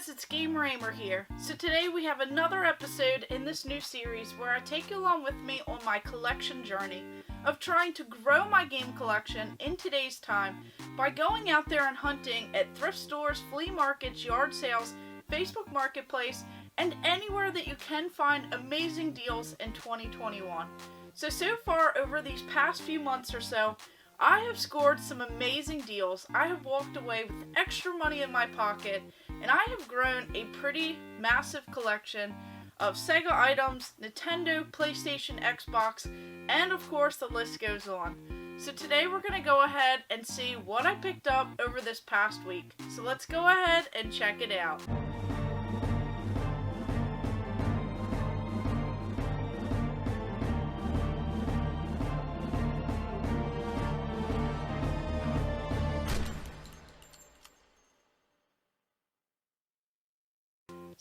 guys, it's Ahmer here. So today we have another episode in this new series where I take you along with me on my collection journey of trying to grow my game collection in today's time by going out there and hunting at thrift stores, flea markets, yard sales, Facebook Marketplace, and anywhere that you can find amazing deals in 2021. So far over these past few months or so, I have scored some amazing deals. I have walked away with extra money in my pocket, and I have grown a pretty massive collection of Sega items, Nintendo, PlayStation, Xbox, and of course the list goes on. So today we're going to go ahead and see what I picked up over this past week. So let's go ahead and check it out.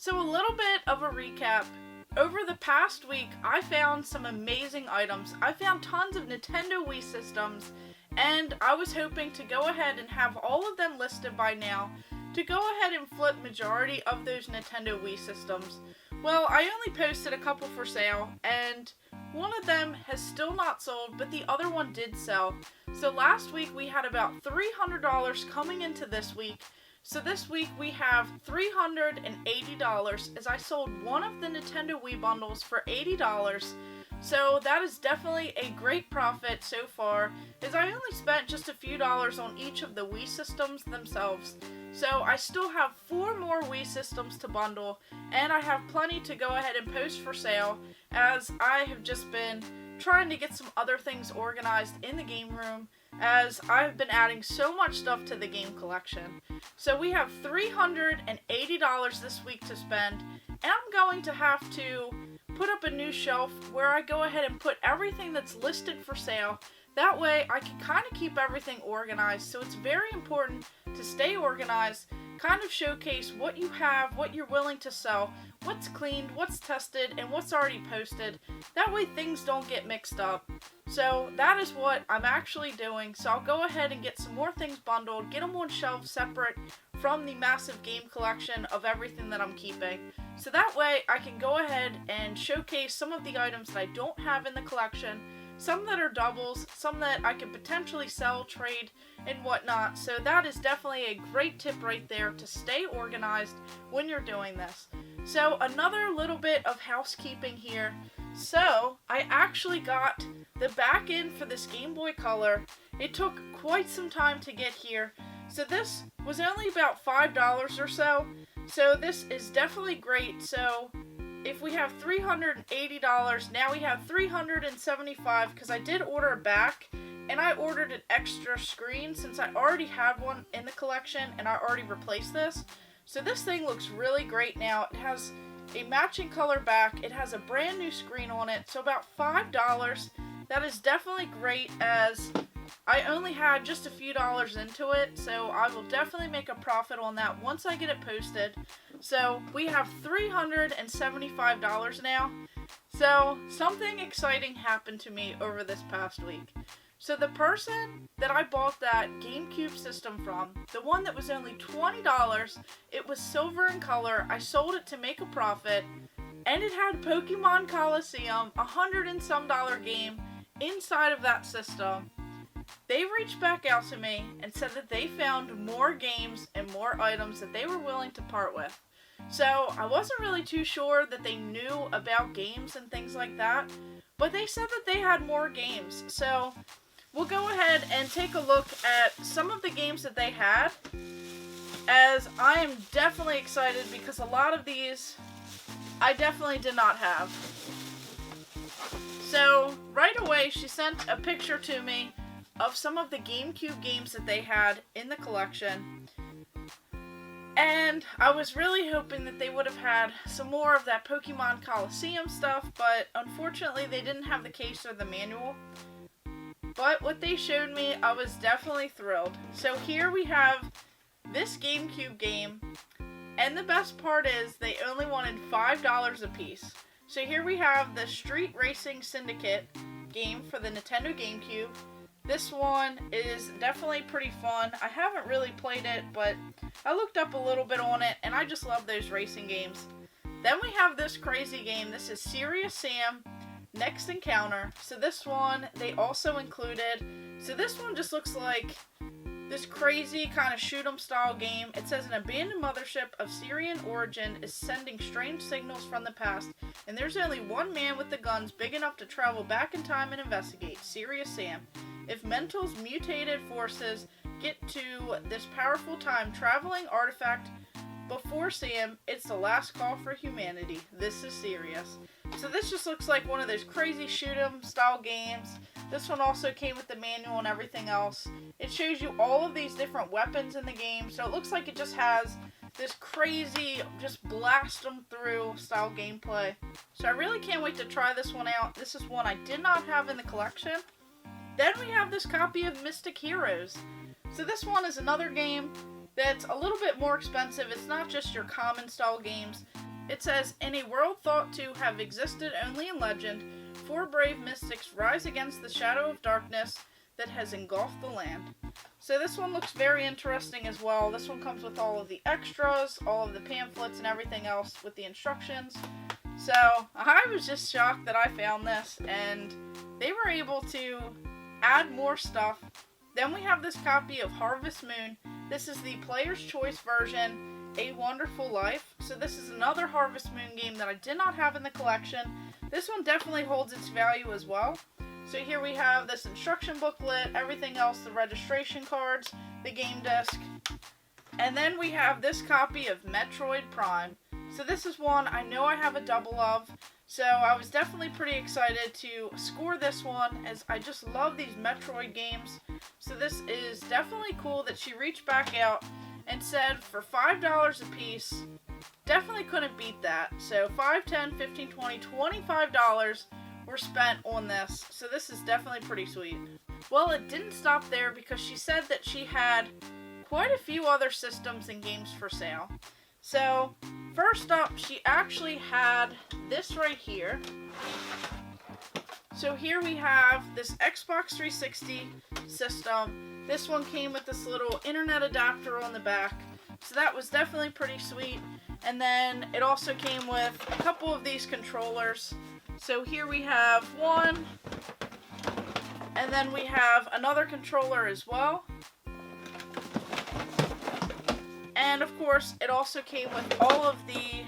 So a little bit of a recap. Over the past week, I found some amazing items. I found tons of Nintendo Wii systems, and I was hoping to go ahead and have all of them listed by now to go ahead and flip majority of those Nintendo Wii systems. Well, I only posted a couple for sale, and one of them has still not sold, but the other one did sell. So last week we had about $300 coming into this week. So this week we have $380 as I sold one of the Nintendo Wii bundles for $80. So that is definitely a great profit so far, as I only spent just a few dollars on each of the Wii systems themselves. So I still have 4 more Wii systems to bundle, and I have plenty to go ahead and post for sale, as I have just been trying to get some other things organized in the game room, as I've been adding so much stuff to the game collection. So we have $380 this week to spend, and I'm going to have to put up a new shelf where I go ahead and put everything that's listed for sale. That way I can kind of keep everything organized. So it's very important to stay organized, kind of showcase what you have, what you're willing to sell, what's cleaned, what's tested, and what's already posted. That way things don't get mixed up. So that is what I'm actually doing. So I'll go ahead and get some more things bundled, get them on shelves separate from the massive game collection of everything that I'm keeping. So that way I can go ahead and showcase some of the items that I don't have in the collection, some that are doubles, some that I can potentially sell, trade, and whatnot. So that is definitely a great tip right there to stay organized when you're doing this. So another little bit of housekeeping here. So I actually got the back end for this Game Boy Color. It took quite some time to get here. So this was only about $5 or so. So this is definitely great. So if we have $380, now we have $375 because I did order a back, and I ordered an extra screen since I already had one in the collection and I already replaced this. So this thing looks really great now. It has a matching color back. It has a brand new screen on it. So about $5. That is definitely great, as I only had just a few dollars into it, so I will definitely make a profit on that once I get it posted. So we have $375 now. So something exciting happened to me over this past week. So the person that I bought that GameCube system from, the one that was only $20, it was silver in color, I sold it to make a profit, and it had Pokemon Coliseum, $100 and some game, inside of that system. They reached back out to me and said that they found more games and more items that they were willing to part with. So I wasn't really too sure that they knew about games and things like that, but they said that they had more games. So we'll go ahead and take a look at some of the games that they had, as I am definitely excited because a lot of these I definitely did not have. So right away she sent a picture to me of some of the GameCube games that they had in the collection, and I was really hoping that they would have had some more of that Pokemon Coliseum stuff, but unfortunately they didn't have the case or the manual. But what they showed me, I was definitely thrilled. So here we have this GameCube game, and the best part is they only wanted $5 a piece. So here we have the Street Racing Syndicate game for the Nintendo GameCube. This one is definitely pretty fun. I haven't really played it, but I looked up a little bit on it, and I just love those racing games. Then we have this crazy game. This is Serious Sam Next Encounter. So this one, they also included. So this one just looks like this crazy kind of shoot 'em style game. It says an abandoned mothership of Syrian origin is sending strange signals from the past, and there's only one man with the guns big enough to travel back in time and investigate. Serious Sam. If Mental's mutated forces get to this powerful time traveling artifact before Sam, it's the last call for humanity. This is serious. So this just looks like one of those crazy shoot 'em style games. This one also came with the manual and everything else. It shows you all of these different weapons in the game, so it looks like it just has this crazy, just blast them through style gameplay. So I really can't wait to try this one out. This is one I did not have in the collection. Then we have this copy of Mystic Heroes. So this one is another game that's a little bit more expensive. It's not just your common style games. It says, in a world thought to have existed only in legend, 4 brave mystics rise against the shadow of darkness that has engulfed the land. So this one looks very interesting as well. This one comes with all of the extras, all of the pamphlets and everything else with the instructions. So I was just shocked that I found this, and they were able to add more stuff. Then we have this copy of Harvest Moon. This is the player's choice version, A Wonderful Life. So this is another Harvest Moon game that I did not have in the collection. This one definitely holds its value as well. So here we have this instruction booklet, everything else, the registration cards, the game disc. And then we have this copy of Metroid Prime. So this is one I know I have a double of. So I was definitely pretty excited to score this one, as I just love these Metroid games. So this is definitely cool that she reached back out and said for $5 a piece. Definitely couldn't beat that. So $5, $10, $15, $20, $25 were spent on this. So this is definitely pretty sweet. Well, it didn't stop there, because she said that she had quite a few other systems and games for sale. So first up, she actually had this right here. So here we have this Xbox 360 system. This one came with this little internet adapter on the back. So that was definitely pretty sweet. And then it also came with a couple of these controllers. So here we have one. And then we have another controller as well. And of course, it also came with all of the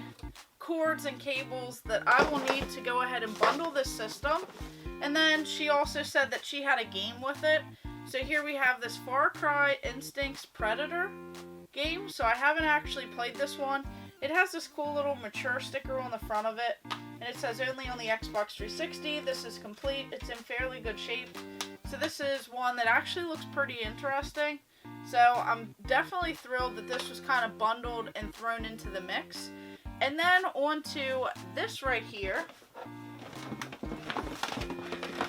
cords and cables that I will need to go ahead and bundle this system. And then she also said that she had a game with it. So here we have this Far Cry Instincts Predator game. So I haven't actually played this one. It has this cool little mature sticker on the front of it. And it says only on the Xbox 360. This is complete. It's in fairly good shape. So this is one that actually looks pretty interesting. So I'm definitely thrilled that this was kind of bundled and thrown into the mix. And then on to this right here.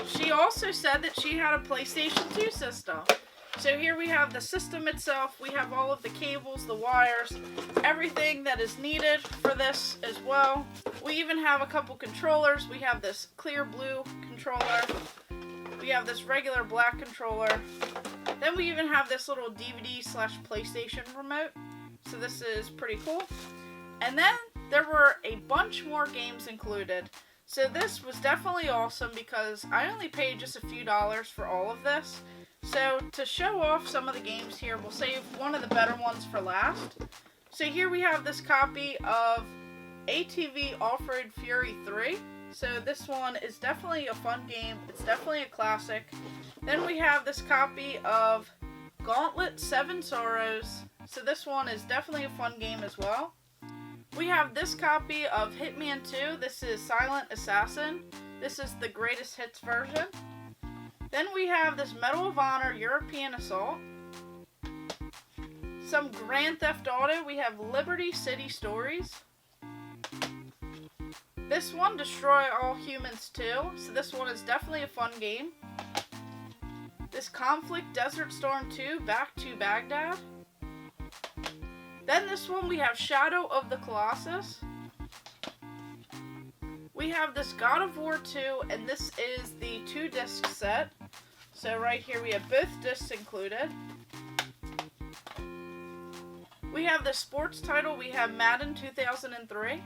She also said that she had a PlayStation 2 system. So here we have the system itself. We have all of the cables, the wires, everything that is needed for this as well. We even have a couple controllers. We have this clear blue controller. We have this regular black controller. Then we even have this little DVD/PlayStation remote. So this is pretty cool. And then there were a bunch more games included. So this was definitely awesome, because I only paid just a few dollars for all of this. So to show off some of the games here, we'll save one of the better ones for last. So here we have this copy of ATV Off-Road Fury 3. So this one is definitely a fun game. It's definitely a classic. Then we have this copy of Gauntlet 7 Sorrows. So this one is definitely a fun game as well. We have this copy of Hitman 2. This is Silent Assassin. This is the greatest hits version. Then we have this Medal of Honor European Assault. Some Grand Theft Auto. We have Liberty City Stories. This one, Destroy All Humans 2. So this one is definitely a fun game. This Conflict Desert Storm 2, Back to Baghdad. Then this one we have Shadow of the Colossus. We have this God of War 2, and this is the 2-disc set. So right here we have both discs included. We have the sports title. We have Madden 2003.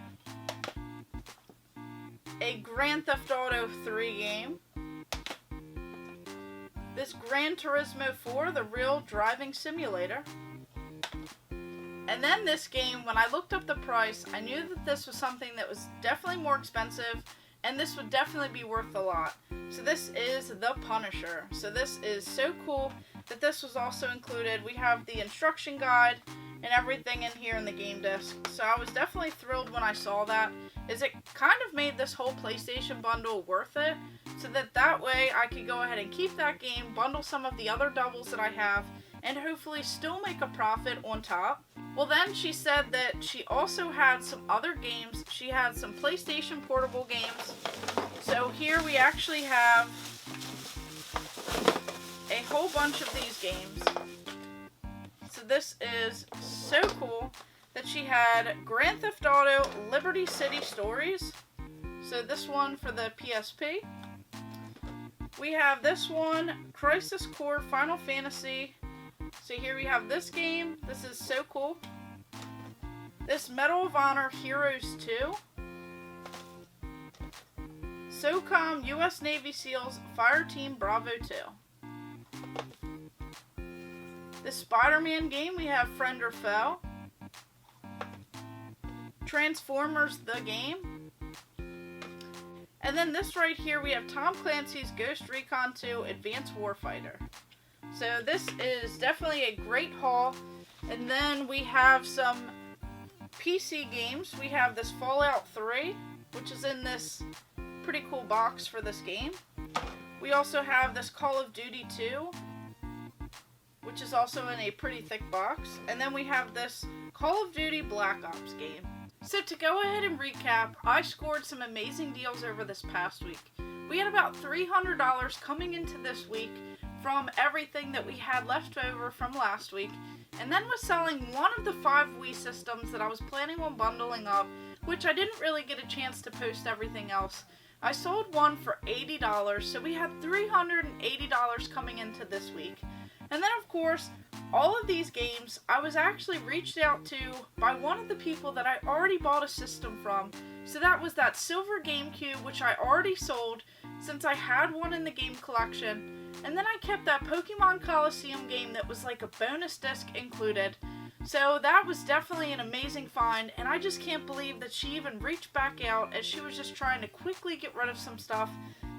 A Grand Theft Auto 3 game. This Gran Turismo 4, the real driving simulator. And then this game, when I looked up the price, I knew that this was something that was definitely more expensive, and this would definitely be worth a lot. So this is The Punisher. So this is so cool that this was also included. We have the instruction guide and everything in here in the game disc. So I was definitely thrilled when I saw that, as it kind of made this whole PlayStation bundle worth it, so that way I could go ahead and keep that game, bundle some of the other doubles that I have, and hopefully still make a profit on top. Well, then she said that she also had some other games. She had some PlayStation Portable games. So here we actually have a whole bunch of these games. So this is so cool that she had Grand Theft Auto Liberty City Stories. So this one for the PSP. We have this one, Crisis Core Final Fantasy. So here we have this game. This is so cool. This Medal of Honor Heroes 2. SOCOM U.S. Navy SEALs Fireteam Bravo 2. This Spider-Man game, we have Friend or Foe. Transformers the game. And then this right here, we have Tom Clancy's Ghost Recon 2 Advanced Warfighter. So this is definitely a great haul. And then we have some PC games. We have this Fallout 3, which is in this pretty cool box for this game. We also have this Call of Duty 2, which is also in a pretty thick box. And then we have this Call of Duty Black Ops game. So to go ahead and recap, I scored some amazing deals over this past week. We had about $300 coming into this week from everything that we had left over from last week, and then was selling one of the 5 Wii systems that I was planning on bundling up, which I didn't really get a chance to post everything else. I sold one for $80, so we had $380 coming into this week. And then of course, all of these games I was actually reached out to by one of the people that I already bought a system from. So that was that silver GameCube, which I already sold since I had one in the game collection. And then I kept that Pokemon Coliseum game that was like a bonus disc included. So that was definitely an amazing find, and I just can't believe that she even reached back out, as she was just trying to quickly get rid of some stuff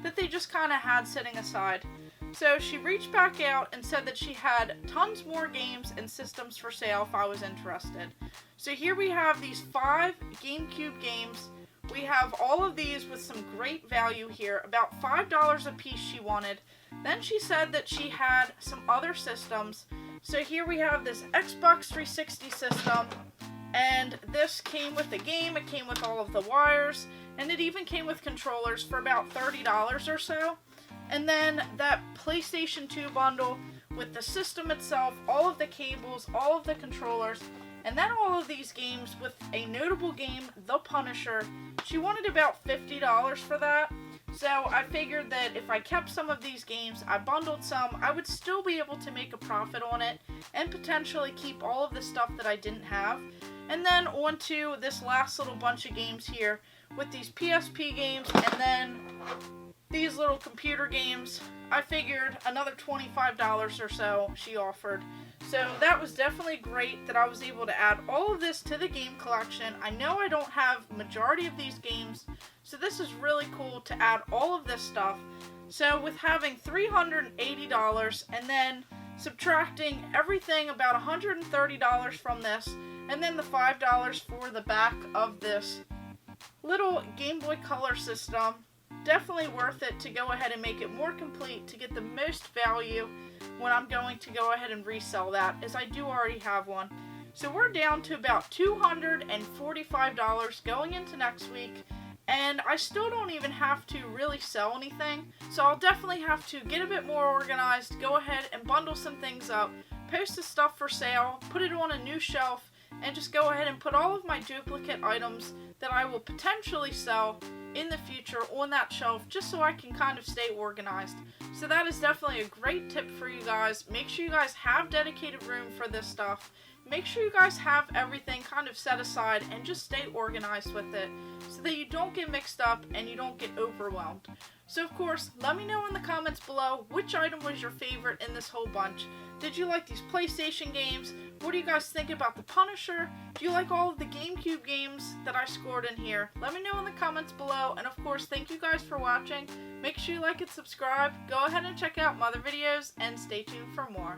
that they just kind of had sitting aside. So she reached back out and said that she had tons more games and systems for sale if I was interested. So here we have these 5 GameCube games. We have all of these with some great value here, about $5 a piece she wanted. Then she said that she had some other systems. So here we have this Xbox 360 system, and this came with the game, it came with all of the wires, and it even came with controllers for about $30 or so. And then that PlayStation 2 bundle with the system itself, all of the cables, all of the controllers, and then all of these games with a notable game, The Punisher. She wanted about $50 for that. So I figured that if I kept some of these games, I bundled some, I would still be able to make a profit on it and potentially keep all of the stuff that I didn't have. And then on to this last little bunch of games here with these PSP games and then these little computer games. I figured another $25 or so she offered. So that was definitely great that I was able to add all of this to the game collection. I know I don't have majority of these games, so this is really cool to add all of this stuff. So with having $380 and then subtracting everything about $130 from this, and then the $5 for the back of this little Game Boy Color system, definitely worth it to go ahead and make it more complete to get the most value when I'm going to go ahead and resell that, as I do already have one. So we're down to about $245 going into next week, and I still don't even have to really sell anything, so I'll definitely have to get a bit more organized, go ahead and bundle some things up, post the stuff for sale, put it on a new shelf, and just go ahead and put all of my duplicate items that I will potentially sell in the future on that shelf, just so I can kind of stay organized. So that is definitely a great tip for you guys. Make sure you guys have dedicated room for this stuff. Make sure you guys have everything kind of set aside and just stay organized with it so that you don't get mixed up and you don't get overwhelmed. So of course, let me know in the comments below which item was your favorite in this whole bunch. Did you like these PlayStation games? What do you guys think about the Punisher? Do you like all of the GameCube games that I scored in here? Let me know in the comments below, and of course, thank you guys for watching. Make sure you like and subscribe. Go ahead and check out my other videos, and stay tuned for more.